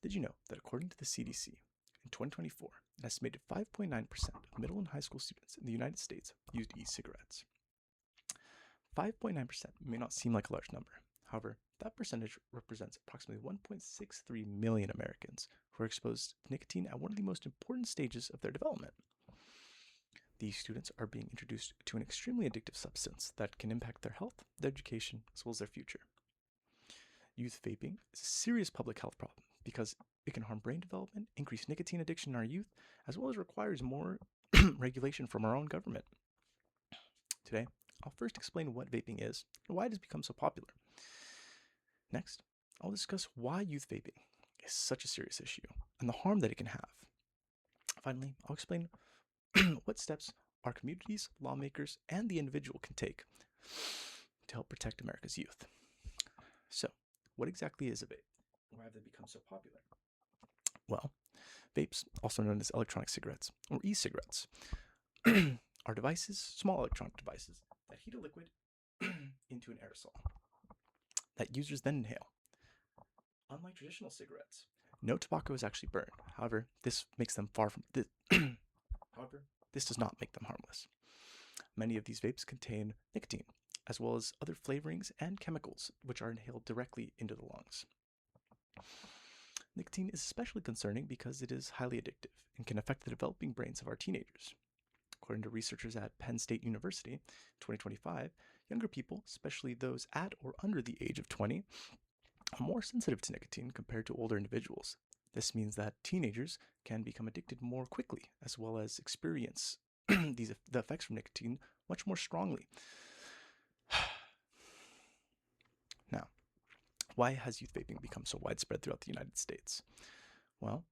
Did you know that according to the CDC, in 2024, an estimated 5.9% of middle and high school students in the United States used e-cigarettes? 5.9% may not seem like a large number. However, that percentage represents approximately 1.63 million Americans who are exposed to nicotine at one of the most important stages of their development. These students are being introduced to an extremely addictive substance that can impact their health, their education, as well as their future. Youth vaping is a serious public health problem because it can harm brain development, increase nicotine addiction in our youth, as well as requires more regulation from our own government. Today, I'll first explain what vaping is and why it has become so popular. Next, I'll discuss why youth vaping is such a serious issue and the harm that it can have. Finally, I'll explain what steps our communities, lawmakers, and the individual can take to help protect America's youth. So, what exactly is a vape? Why have they become so popular? Well, vapes, also known as electronic cigarettes or e-cigarettes, are devices, small electronic devices, that heat a liquid into an aerosol that users then inhale. Unlike traditional cigarettes, no tobacco is actually burned. However, this makes them far from However, this does not make them harmless. Many of these vapes contain nicotine, as well as other flavorings and chemicals, which are inhaled directly into the lungs. Nicotine is especially concerning because it is highly addictive and can affect the developing brains of our teenagers. According to researchers at Penn State University, in 2025, younger people, especially those at or under the age of 20, are more sensitive to nicotine compared to older individuals. This means that teenagers can become addicted more quickly, as well as experience the effects from nicotine much more strongly. Now, why has youth vaping become so widespread throughout the United States? Well,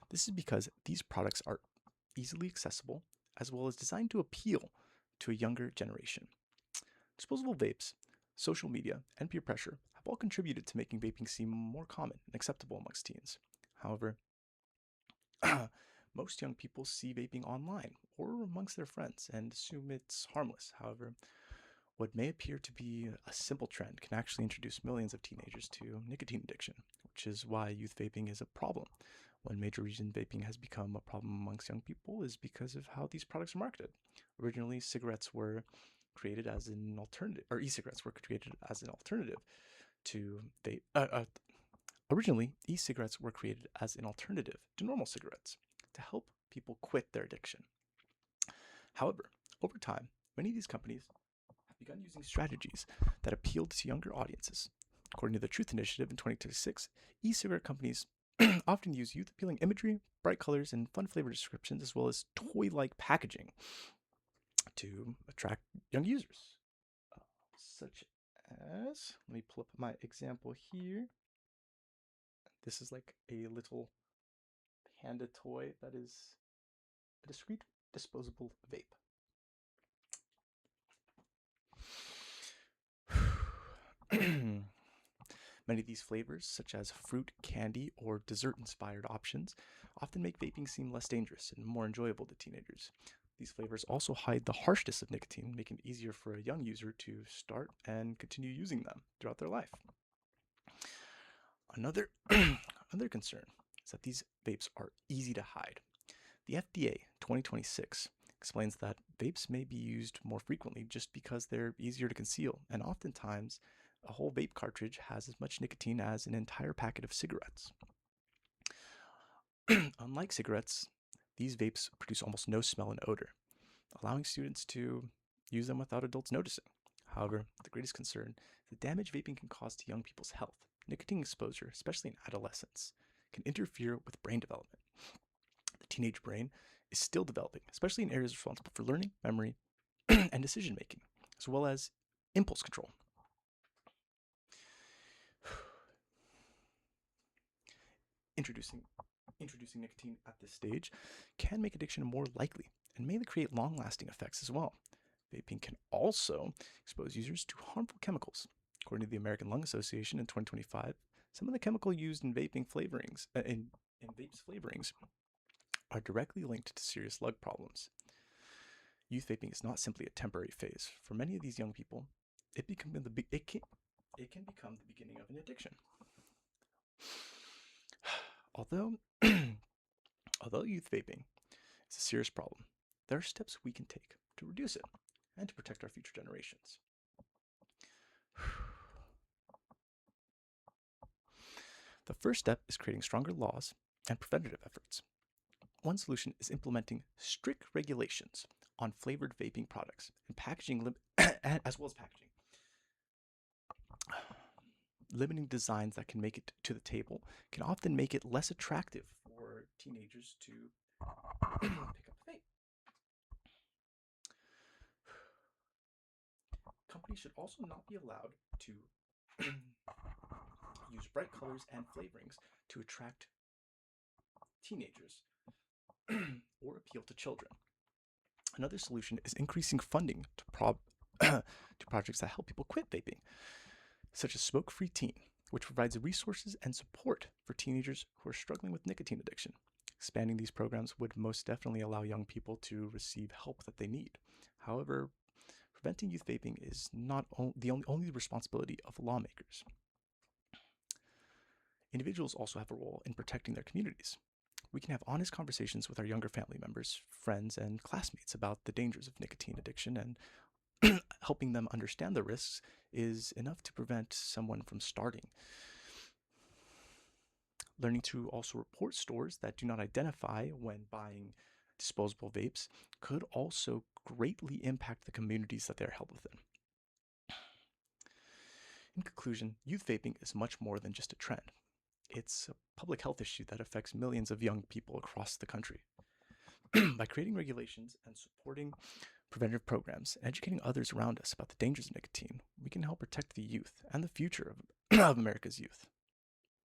this is because these products are easily accessible, as well as designed to appeal to a younger generation. Disposable vapes, social media, and peer pressure have all contributed to making vaping seem more common and acceptable amongst teens. However, most young people see vaping online or amongst their friends and assume it's harmless. However, what may appear to be a simple trend can actually introduce millions of teenagers to nicotine addiction, which is why youth vaping is a problem. One major reason vaping has become a problem amongst young people is because of how these products are marketed. Originally, cigarettes were created as an alternative, or e-cigarettes were created as an alternative to vape. Originally, e-cigarettes were created as an alternative to normal cigarettes to help people quit their addiction. However, over time, many of these companies have begun using strategies that appealed to younger audiences. According to the Truth Initiative in 2026, e-cigarette companies often use youth-appealing imagery, bright colors, and fun flavor descriptions, as well as toy-like packaging to attract young users. Such as, let me pull up my example here. This is like a little panda toy that is a discreet disposable vape. Many of these flavors, such as fruit, candy, or dessert-inspired options, often make vaping seem less dangerous and more enjoyable to teenagers. These flavors also hide the harshness of nicotine, making it easier for a young user to start and continue using them throughout their life. Another concern is that these vapes are easy to hide. The FDA 2026 explains that vapes may be used more frequently just because they're easier to conceal, and oftentimes a whole vape cartridge has as much nicotine as an entire packet of cigarettes. Unlike cigarettes, these vapes produce almost no smell and odor, allowing students to use them without adults noticing. However, the greatest concern is the damage vaping can cause to young people's health. Nicotine exposure, especially in adolescence, can interfere with brain development. The teenage brain is still developing, especially in areas responsible for learning, memory, and decision making, as well as impulse control. Introducing nicotine at this stage can make addiction more likely and may create long-lasting effects as well. Vaping can also expose users to harmful chemicals. According to the American Lung Association in 2025, some of the chemical used in vaping flavorings in vapes flavorings are directly linked to serious lung problems. Youth vaping is not simply a temporary phase. For many of these young people, it can become the beginning of an addiction. Although, although youth vaping is a serious problem, there are steps we can take to reduce it and to protect our future generations. The first step is creating stronger laws and preventative efforts. One solution is implementing strict regulations on flavored vaping products and packaging, as well as packaging. Limiting designs that can make it to the table can often make it less attractive for teenagers to pick up a vape. Companies should also not be allowed to use bright colors and flavorings to attract teenagers or appeal to children. Another solution is increasing funding to projects that help people quit vaping, such as Smoke Free Teen, which provides resources and support for teenagers who are struggling with nicotine addiction. Expanding these programs would most definitely allow young people to receive help that they need. However, preventing youth vaping is not only the responsibility of lawmakers. Individuals also have a role in protecting their communities. We can have honest conversations with our younger family members, friends, and classmates about the dangers of nicotine addiction, and helping them understand the risks is enough to prevent someone from starting. Learning to also report stores that do not identify when buying disposable vapes could also greatly impact the communities that they're held within. In conclusion, youth vaping is much more than just a trend. It's a public health issue that affects millions of young people across the country. By creating regulations and supporting preventive programs and educating others around us about the dangers of nicotine, we can help protect the youth and the future of America's youth.